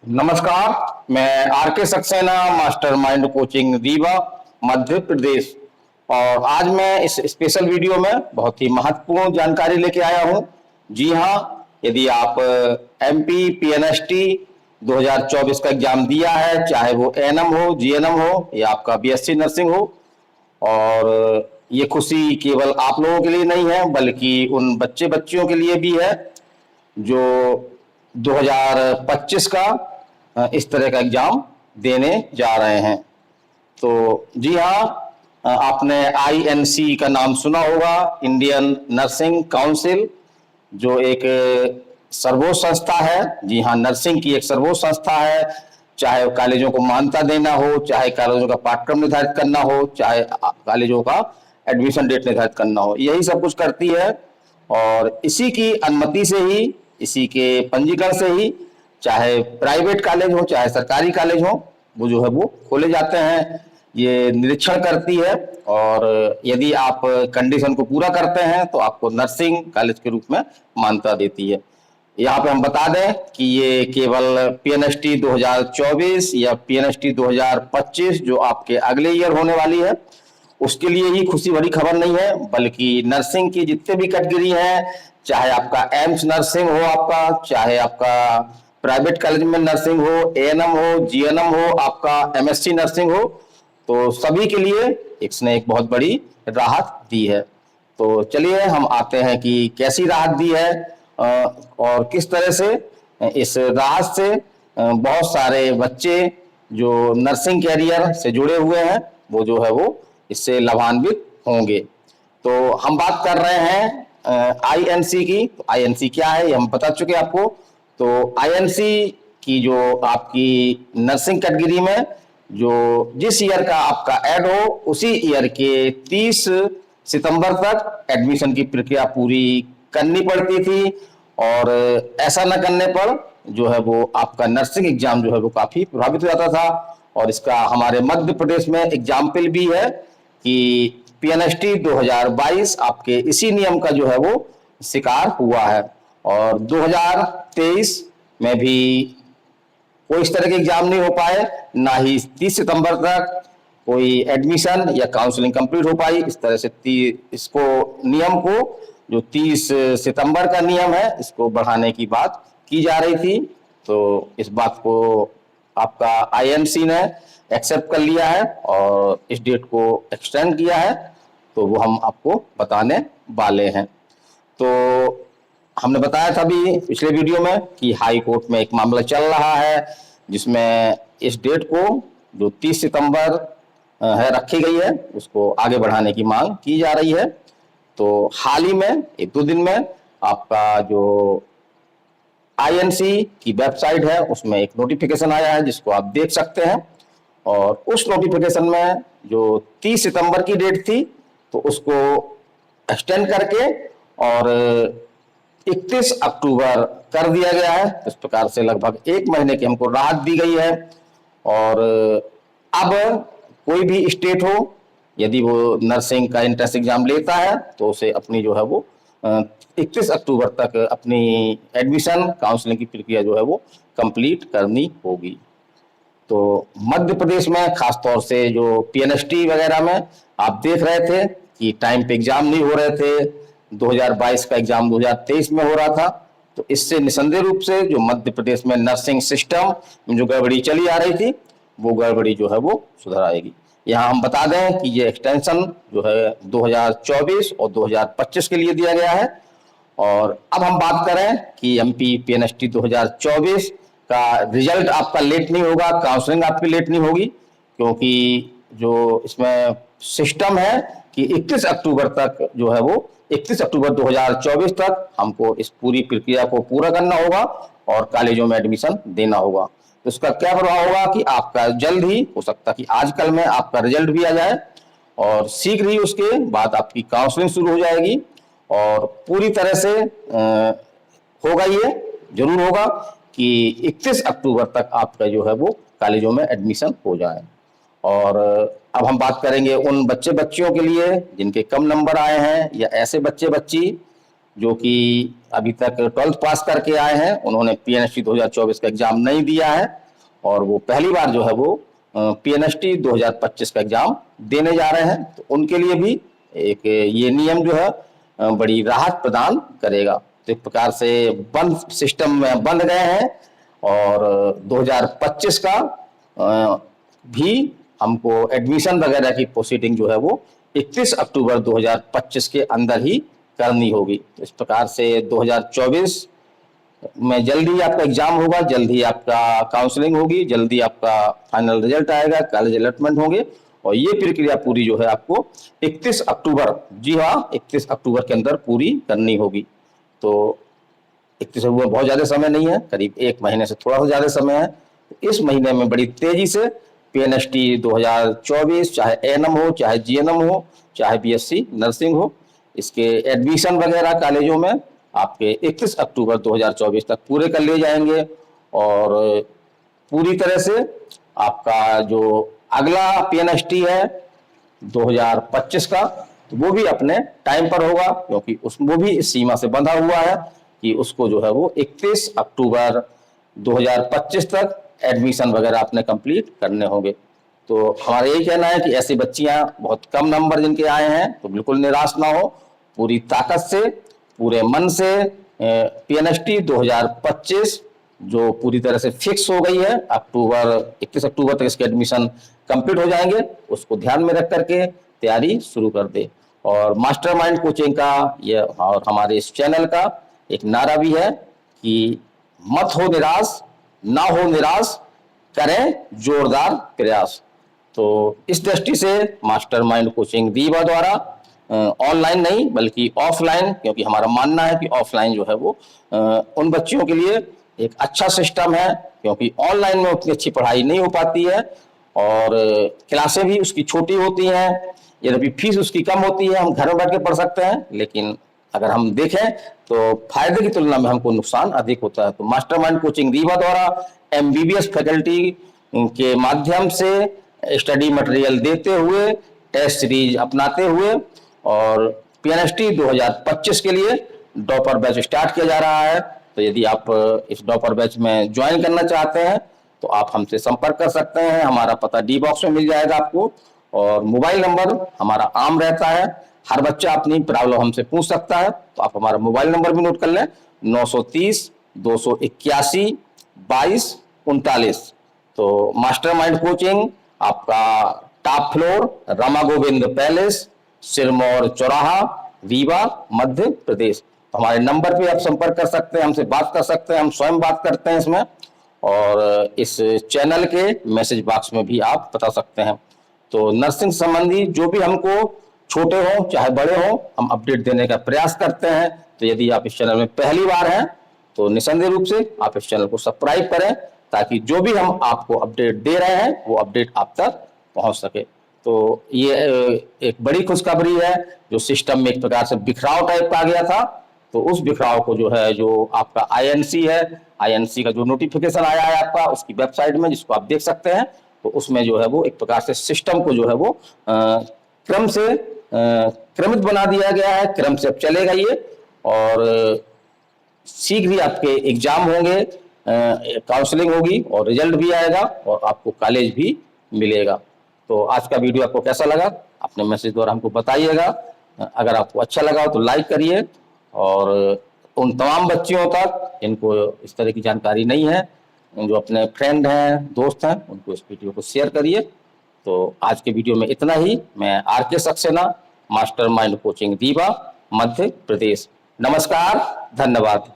नमस्कार। मैं आर के सक्सेना, मास्टरमाइंड कोचिंग रीवा, मध्य प्रदेश। और आज मैं इस स्पेशल वीडियो में बहुत ही महत्वपूर्ण जानकारी लेके आया हूं। जी हाँ, यदि आप एमपी पीएनएसटी 2024 का एग्जाम दिया है, चाहे वो एएनएम हो, जीएनएम हो या आपका बीएससी नर्सिंग हो, और ये खुशी केवल आप लोगों के लिए नहीं है बल्कि उन बच्चे बच्चियों के लिए भी है जो 2025 का इस तरह का एग्जाम देने जा रहे हैं। तो जी हाँ, आपने आईएनसी का नाम सुना होगा, इंडियन नर्सिंग काउंसिल, जो एक सर्वोच्च संस्था है। जी हाँ, नर्सिंग की एक सर्वोच्च संस्था है। चाहे कॉलेजों को मान्यता देना हो, चाहे कॉलेजों का पाठ्यक्रम निर्धारित करना हो, चाहे कॉलेजों का एडमिशन डेट निर्धारित करना हो, यही सब कुछ करती है। और इसी की अनुमति से ही, इसी के पंजीकरण से ही, चाहे प्राइवेट कॉलेज हो चाहे सरकारी कॉलेज हो, वो जो है वो खोले जाते हैं। ये निरीक्षण करती है और यदि आप कंडीशन को पूरा करते हैं तो आपको नर्सिंग कॉलेज के रूप में मान्यता देती है। यहाँ पे हम बता दें कि ये केवल पीएनएसटी 2024 या पीएनएसटी 2025 जो आपके अगले ईयर होने वाली है उसके लिए ही खुशी भरी खबर नहीं है, बल्कि नर्सिंग की जितने भी कैटेगरी हैं, चाहे आपका एम्स नर्सिंग हो, आपका चाहे आपका प्राइवेट कॉलेज में नर्सिंग हो, एएनएम हो, जीएनएम हो, आपका एमएससी नर्सिंग हो, तो सभी के लिए इसने एक बहुत बड़ी राहत दी है। तो चलिए हम आते हैं कि कैसी राहत दी है और किस तरह से इस राहत से बहुत सारे बच्चे जो नर्सिंग कैरियर से जुड़े हुए हैं वो जो है वो इससे लाभान्वित होंगे। तो हम बात कर रहे हैं आईएनसी की। तो आईएनसी क्या है ये हम बता चुके आपको। तो आईएनसी की जो आपकी नर्सिंग कैटेगरी में जो जिस ईयर का आपका ऐड हो उसी ईयर के 30 सितंबर तक एडमिशन की प्रक्रिया पूरी करनी पड़ती थी, और ऐसा न करने पर जो है वो आपका नर्सिंग एग्जाम जो है वो काफी प्रभावित हो जाता था। और इसका हमारे मध्य प्रदेश में एग्जाम्पल भी है कि पीएनएसटी 2022 आपके इसी नियम का जो है वो शिकार हुआ है। और 2023 में भी कोई इस तरह के एग्जाम नहीं हो पाए, ना ही 30 सितंबर तक कोई एडमिशन या काउंसलिंग कंप्लीट हो पाई। इस तरह से इसको नियम को जो 30 सितंबर का नियम है इसको बढ़ाने की बात की जा रही थी। तो इस बात को आपका आईएनसी ने एक्सेप्ट कर लिया है और इस डेट को एक्सटेंड किया है, तो वो हम आपको बताने वाले हैं। तो हमने बताया था अभी पिछले वीडियो में कि हाई कोर्ट में एक मामला चल रहा है जिसमें इस डेट को जो 30 सितंबर है रखी गई है उसको आगे बढ़ाने की मांग की जा रही है। तो हाल ही में एक दो दिन में आपका जो आईएनसी की वेबसाइट है उसमें एक नोटिफिकेशन आया है जिसको आप देख सकते हैं। और उस नोटिफिकेशन में जो 30 सितंबर की डेट थी तो उसको एक्सटेंड करके और 31 अक्टूबर कर दिया गया है। इस प्रकार से लगभग एक महीने की हमको राहत दी गई है। और अब कोई भी स्टेट हो यदि वो नर्सिंग का एंट्रेंस एग्जाम लेता है तो उसे अपनी जो है वो 31 अक्टूबर तक अपनी एडमिशन काउंसलिंग की प्रक्रिया जो है वो कंप्लीट करनी होगी। तो मध्य प्रदेश में खासतौर से जो पीएनएसटी वगैरह में आप देख रहे थे कि टाइम पे एग्जाम नहीं हो रहे थे, 2022 का एग्जाम 2023 में हो रहा था। तो इससे निसंदेह रूप से जो मध्य प्रदेश में नर्सिंग सिस्टम में जो गड़बड़ी चली आ रही थी वो गड़बड़ी जो है वो सुधर आएगी। यहाँ हम बता दें कि ये एक्सटेंशन जो है 2024 और 2025 के लिए दिया गया है। और अब हम बात करें कि एमपी पीएनएसटी 2024 का रिजल्ट आपका लेट नहीं होगा, काउंसलिंग आपकी लेट नहीं होगी, क्योंकि जो इसमें सिस्टम है कि 31 अक्टूबर तक जो है वो 31 अक्टूबर 2024 तक हमको इस पूरी प्रक्रिया को पूरा करना होगा और कॉलेजों में एडमिशन देना होगा। तो इसका क्या प्रभाव होगा कि आपका जल्द ही हो सकता है कि आजकल में आपका रिजल्ट भी आ जाए और शीघ्र ही उसके बाद आपकी काउंसलिंग शुरू हो जाएगी। और पूरी तरह से होगा, ये जरूर होगा कि 31 अक्टूबर तक आपका जो है वो कॉलेजों में एडमिशन हो जाए। और अब हम बात करेंगे उन बच्चे बच्चियों के लिए जिनके कम नंबर आए हैं या ऐसे बच्चे बच्ची जो कि अभी तक 12th पास करके आए हैं, उन्होंने पीएनएसटी 2024 का एग्जाम नहीं दिया है और वो पहली बार जो है वो पीएनएसटी 2025 का एग्जाम देने जा रहे हैं। तो उनके लिए भी एक ये नियम जो है बड़ी राहत प्रदान करेगा। तो एक प्रकार से बंद सिस्टम में बंद गए हैं और 2025 का भी हमको एडमिशन वगैरह की प्रोसीडिंग जो है वो 31 अक्टूबर 2025 के अंदर ही करनी होगी। इस प्रकार से 2024 में जल्दी आपका एग्जाम होगा, जल्दी आपका काउंसलिंग होगी, जल्दी आपका फाइनल रिजल्ट आएगा, कॉलेज अलॉटमेंट होंगे और ये प्रक्रिया पूरी जो है आपको 31 अक्टूबर, जी हाँ 31 अक्टूबर के अंदर पूरी करनी होगी। तो 31 अक्टूबर बहुत ज्यादा समय नहीं है, करीब 1 महीने से थोड़ा सा ज्यादा समय है। इस महीने में बड़ी तेजी से पीएनएसटी 2024 चाहे एएनएम हो, चाहे जीएनएम हो, चाहे बीएससी नर्सिंग हो, इसके एडमिशन वगैरह कॉलेजों में आपके 31 अक्टूबर 2024 तक पूरे कर लिए जाएंगे और पूरी तरह से आपका जो अगला पीएनएसटी है 2025 का, तो वो भी अपने टाइम पर होगा, क्योंकि वो भी इस सीमा से बंधा हुआ है कि उसको जो है वो 31 अक्टूबर 2025 तक एडमिशन वगैरह आपने कंप्लीट करने होंगे। तो हमारा यही कहना है कि ऐसी बच्चियां बहुत कम नंबर जिनके आए हैं तो बिल्कुल निराश ना हो, पूरी ताकत से, पूरे मन से पीएनएसटी 2025 जो पूरी तरह से फिक्स हो गई है, 31 अक्टूबर तक इसके एडमिशन कंप्लीट हो जाएंगे, उसको ध्यान में रख करके तैयारी शुरू कर दे। और मास्टरमाइंड कोचिंग का ये और हमारे इस चैनल का एक नारा भी है कि मत हो निराश, ना हो निराश, करें जोरदार प्रयास। तो इस दृष्टि से मास्टरमाइंड कोचिंग रीवा द्वारा ऑनलाइन नहीं बल्कि ऑफलाइन, क्योंकि हमारा मानना है कि ऑफलाइन जो है वो उन बच्चियों के लिए एक अच्छा सिस्टम है, क्योंकि ऑनलाइन में उतनी अच्छी पढ़ाई नहीं हो पाती है और क्लासें भी उसकी छोटी होती हैं, यद्यपि फीस उसकी कम होती है, हम घर में बैठ के पढ़ सकते हैं, लेकिन अगर हम देखें तो फायदे की तुलना में हमको नुकसान अधिक होता है। तो मास्टरमाइंड कोचिंग रीवा द्वारा एमबीबीएस फैकल्टी के माध्यम से स्टडी मटेरियल देते हुए, टेस्ट सीरीज अपनाते हुए और पीएनएसटी 2025 के लिए डॉपर बैच स्टार्ट किया जा रहा है। तो यदि आप इस डॉपर बैच में ज्वाइन करना चाहते हैं तो आप हमसे संपर्क कर सकते हैं, हमारा पता डी बॉक्स में मिल जाएगा आपको और मोबाइल नंबर हमारा आम रहता है, हर बच्चा अपनी प्रॉब्लम हमसे पूछ सकता है। तो आप हमारा मोबाइल नंबर भी नोट कर लें, 930 281 22 39। तो मास्टरमाइंड कोचिंग आपका top floor Rama Govind palace, Sirmaur चौराहा, रीवा, मध्य प्रदेश। तो हमारे नंबर पे आप संपर्क कर सकते हैं, हमसे बात कर सकते हैं, हम स्वयं बात करते हैं इसमें और इस चैनल के मैसेज बॉक्स में भी आप बता सकते हैं। तो नर्सिंग संबंधी जो भी हमको छोटे हो चाहे बड़े हो, हम अपडेट देने का प्रयास करते हैं। तो यदि आप इस चैनल में पहली बार हैं तो निसंदेह रूप से आप इस चैनल को सब्सक्राइब करें, ताकि जो भी हम आपको अपडेट दे रहे हैं वो अपडेट आप तक पहुंच सके। तो ये एक बड़ी खुशखबरी है, जो सिस्टम में एक प्रकार से बिखराव टाइप का आ गया था, तो उस बिखराव को जो है, जो आपका आईएनसी है, आईएनसी का जो नोटिफिकेशन आया है आपका उसकी वेबसाइट में, जिसको आप देख सकते हैं, तो उसमें जो है वो एक प्रकार से सिस्टम को जो है वो क्रम से क्रमित बना दिया गया है, क्रम से अब चलेगा ये और शीघ्र ही आपके एग्जाम होंगे, काउंसलिंग होगी और रिजल्ट भी आएगा और आपको कॉलेज भी मिलेगा। तो आज का वीडियो आपको कैसा लगा अपने मैसेज द्वारा हमको बताइएगा। अगर आपको अच्छा लगा तो लाइक करिए और उन तमाम बच्चियों तक इनको इस तरह की जानकारी नहीं है, जो अपने फ्रेंड हैं, दोस्त हैं, उनको इस वीडियो को शेयर करिए। तो आज के वीडियो में इतना ही। मैं R K Saxena, mastermind coaching Rewa, Madhya Pradesh. नमस्कार, धन्यवाद।